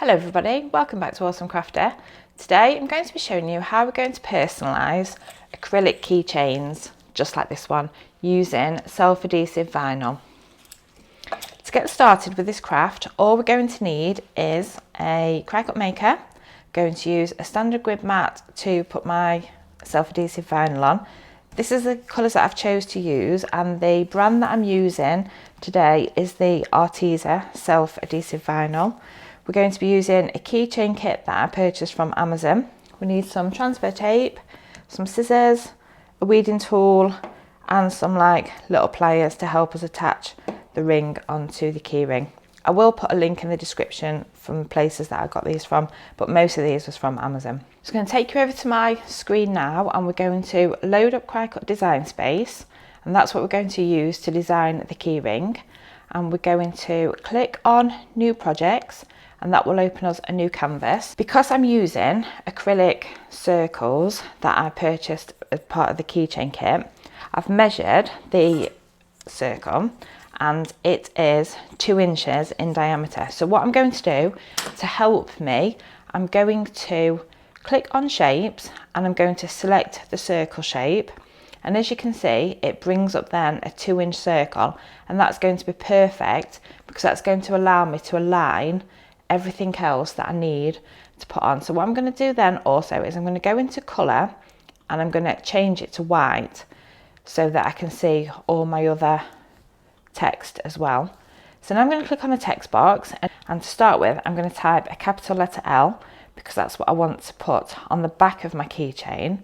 Hello everybody, welcome back to Awesome Crafter. Today I'm going to be showing you how we're going to personalise acrylic keychains, just like this one, using self-adhesive vinyl. To get started with this craft, all we're going to need is a Cricut maker. I'm going to use a standard grid mat to put my self-adhesive vinyl on. This is the colours that I've chose to use, and the brand that I'm using today is the Arteza self-adhesive vinyl. We're going to be using a keychain kit that I purchased from Amazon. We need some transfer tape, some scissors, a weeding tool, and some little pliers to help us attach the ring onto the key ring. I will put a link in the description from the places that I got these from, but most of these was from Amazon. So I'm going to take you over to my screen now, and we're going to load up Cricut Design Space, and that's what we're going to use to design the key ring. And we're going to click on New Projects, and that will open us a new canvas. Because I'm using acrylic circles that I purchased as part of the keychain kit, I've measured the circle and it is 2 inches in diameter. So what I'm going to do to help me, I'm going to click on shapes and I'm going to select the circle shape. And as you can see, it brings up then a 2-inch circle, and that's going to be perfect because that's going to allow me to align everything else that I need to put on. So what I'm going to do then also is I'm going to go into colour and I'm going to change it to white so that I can see all my other text as well. So now I'm going to click on the text box, and to start with I'm going to type a capital letter L because that's what I want to put on the back of my keychain.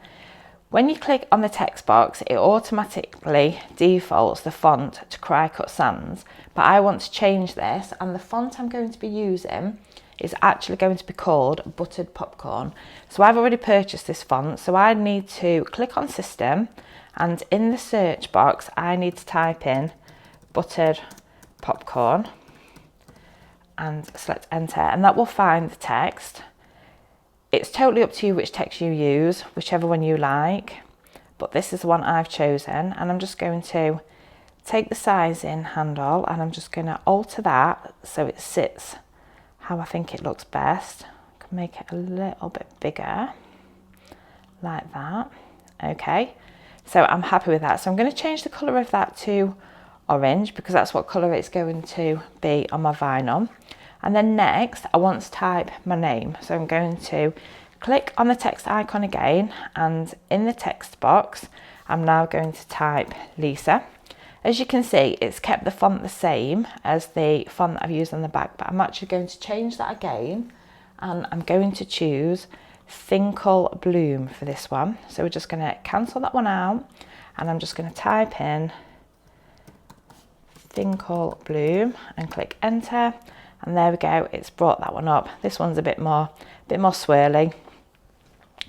When you click on the text box, it automatically defaults the font to Cricut Sans, but I want to change this, and the font I'm going to be using is actually going to be called Buttered Popcorn. So I've already purchased this font, so I need to click on System, and in the search box I need to type in Buttered Popcorn and select Enter, and that will find the text. It's totally up to you which text you use, whichever one you like, but this is the one I've chosen, and I'm just going to take the size in handle and I'm just going to alter that so it sits how I think it looks best. I can make it a little bit bigger, like that. Okay, so I'm happy with that. So I'm going to change the colour of that to orange because that's what colour it's going to be on my vinyl. And then next I want to type my name, so I'm going to click on the text icon again, and in the text box I'm now going to type Lisa. As you can see, it's kept the font the same as the font that I've used on the back, but I'm actually going to change that again, and I'm going to choose Finkel Bloom for this one. So we're just going to cancel that one out, and I'm just going to type in Finkel Bloom and click Enter. And there we go, it's brought that one up. This one's a bit more swirly.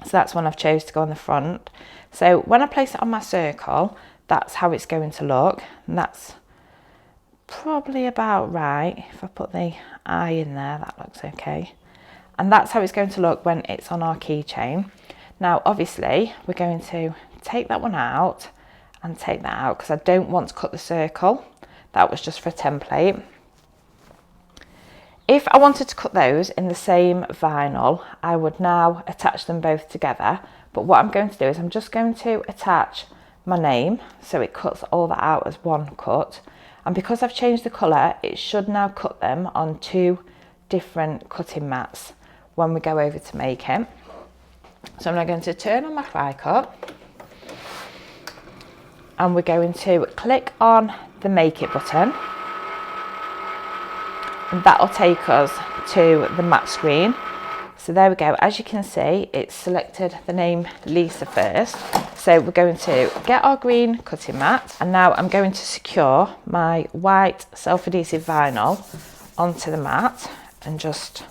So that's one I've chose to go on the front. So when I place it on my circle, that's how it's going to look. And that's probably about right. If I put the eye in there, that looks okay. And that's how it's going to look when it's on our keychain. Now, obviously, we're going to take that one out and take that out because I don't want to cut the circle. That was just for a template. If I wanted to cut those in the same vinyl, I would now attach them both together. But what I'm going to do is I'm just going to attach my name so it cuts all that out as one cut. And because I've changed the colour, it should now cut them on 2 different cutting mats when we go over to make it. So I'm now going to turn on my Cricut, and we're going to click on the Make It button. And that'll take us to the mat screen. So there we go. As you can see, it's selected the name Lisa first. So we're going to get our green cutting mat, and now I'm going to secure my white self-adhesive vinyl onto the mat and just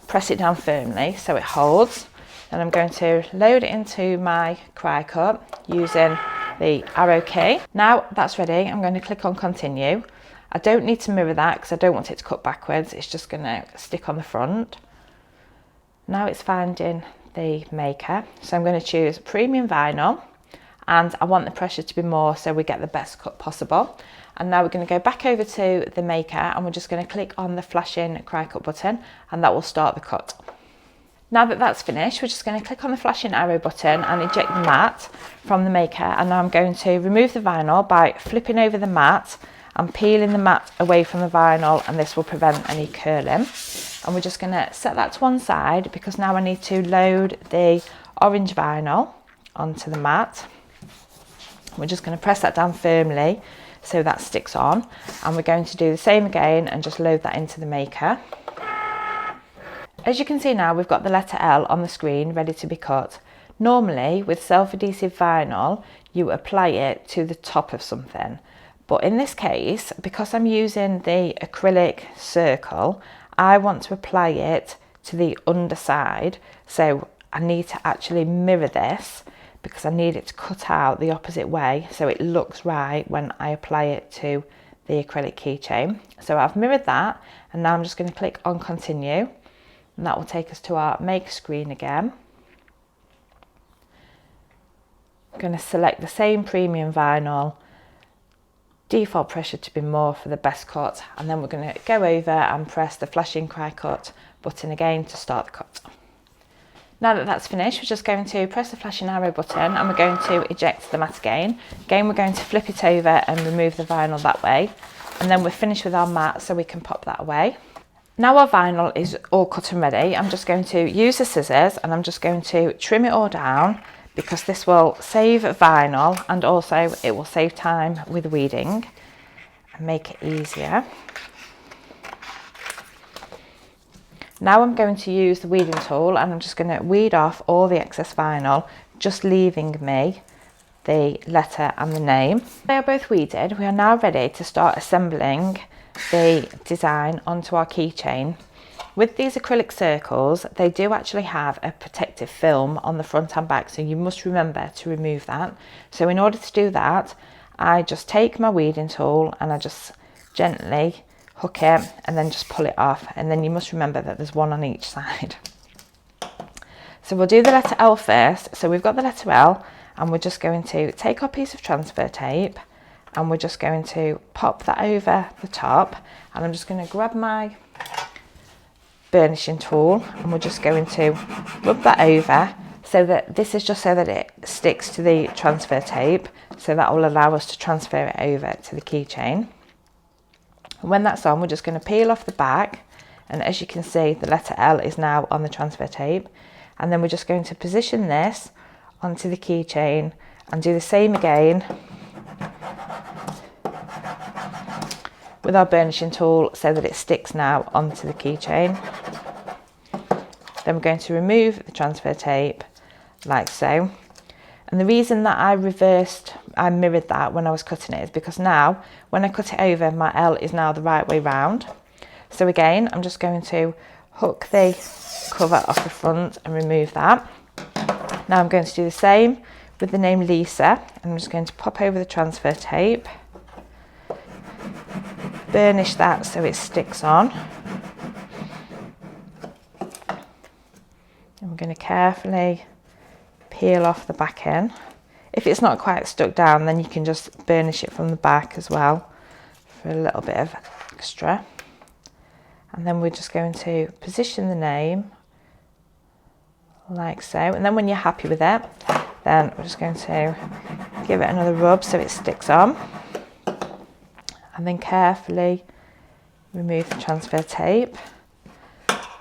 press it down firmly so it holds. And I'm going to load it into my Cricut using the arrow key. Now that's ready, I'm going to click on Continue. I don't need to mirror that because I don't want it to cut backwards. It's just going to stick on the front. Now it's finding the maker. So I'm going to choose Premium Vinyl, and I want the pressure to be more so we get the best cut possible. And now we're going to go back over to the maker and we're just going to click on the flashing Cricut button, and that will start the cut. Now that that's finished, we're just going to click on the flashing arrow button and eject the mat from the maker, and now I'm going to remove the vinyl by flipping over the mat and peeling the mat away from the vinyl, and this will prevent any curling. And we're just going to set that to one side because now I need to load the orange vinyl onto the mat. We're just going to press that down firmly so that sticks on, and we're going to do the same again and just load that into the maker. As you can see now, we've got the letter L on the screen ready to be cut. Normally with self-adhesive vinyl you apply it to the top of something, but in this case, because I'm using the acrylic circle, I want to apply it to the underside, so I need to actually mirror this because I need it to cut out the opposite way so it looks right when I apply it to the acrylic keychain. So I've mirrored that, and now I'm just going to click on continue, and that will take us to our make screen again. I'm going to select the same premium vinyl, default pressure to be more for the best cut, and then we're going to go over and press the flashing Cricut button again to start the cut. Now that that's finished, we're just going to press the flashing arrow button and we're going to eject the mat again. Again, we're going to flip it over and remove the vinyl that way, and then we're finished with our mat so we can pop that away. Now our vinyl is all cut and ready, I'm just going to use the scissors and I'm just going to trim it all down because this will save vinyl and also it will save time with weeding and make it easier. Now I'm going to use the weeding tool and I'm just going to weed off all the excess vinyl, just leaving me the letter and the name. They are both weeded. We are now ready to start assembling the design onto our keychain. With these acrylic circles, they do actually have a protective film on the front and back, so you must remember to remove that. So in order to do that, I just take my weeding tool and I just gently hook it and then just pull it off, and then you must remember that there's one on each side. So we'll do the letter L first. So we've got the letter L and we're just going to take our piece of transfer tape and we're just going to pop that over the top, and I'm just going to grab my burnishing tool and we're just going to rub that over so that this is just so that it sticks to the transfer tape, so that will allow us to transfer it over to the keychain. And when that's on, we're just going to peel off the back, and as you can see the letter L is now on the transfer tape, and then we're just going to position this onto the keychain and do the same again with our burnishing tool so that it sticks now onto the keychain. Then we're going to remove the transfer tape like so. And the reason that I mirrored that when I was cutting it is because now when I cut it over, my L is now the right way round. So again, I'm just going to hook the cover off the front and remove that. Now I'm going to do the same with the name Lisa. I'm just going to pop over the transfer tape, burnish that so it sticks on. And we're going to carefully peel off the back end. If it's not quite stuck down, then you can just burnish it from the back as well for a little bit of extra. And then we're just going to position the name like so, and then when you're happy with it, then we're just going to give it another rub so it sticks on, and then carefully remove the transfer tape.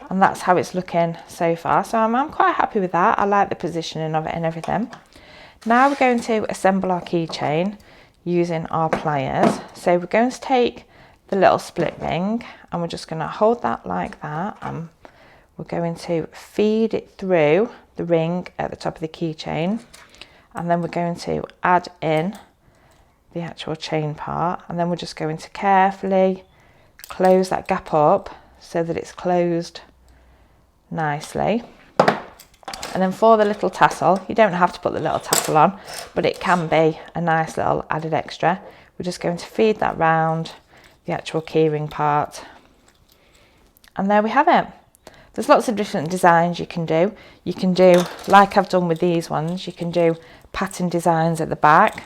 And that's how it's looking so far. So I'm quite happy with that. I like the positioning of it and everything. Now we're going to assemble our keychain using our pliers. So we're going to take the little split ring and we're just going to hold that like that, and we're going to feed it through the ring at the top of the keychain, and then we're going to add in the actual chain part, and then we're just going to carefully close that gap up so that it's closed nicely. And then for the little tassel, you don't have to put the little tassel on, but it can be a nice little added extra. We're just going to feed that round the actual keyring part, and there we have it. There's lots of different designs you can do. You can do, like I've done with these ones, you can do pattern designs at the back,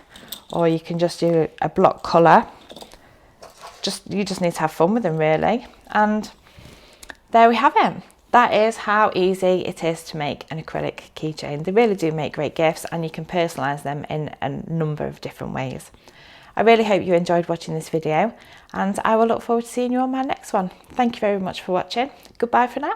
or you can just do a block colour. You just need to have fun with them, really. And there we have it. That is how easy it is to make an acrylic keychain. They really do make great gifts, and you can personalise them in a number of different ways. I really hope you enjoyed watching this video, and I will look forward to seeing you on my next one. Thank you very much for watching. Goodbye for now.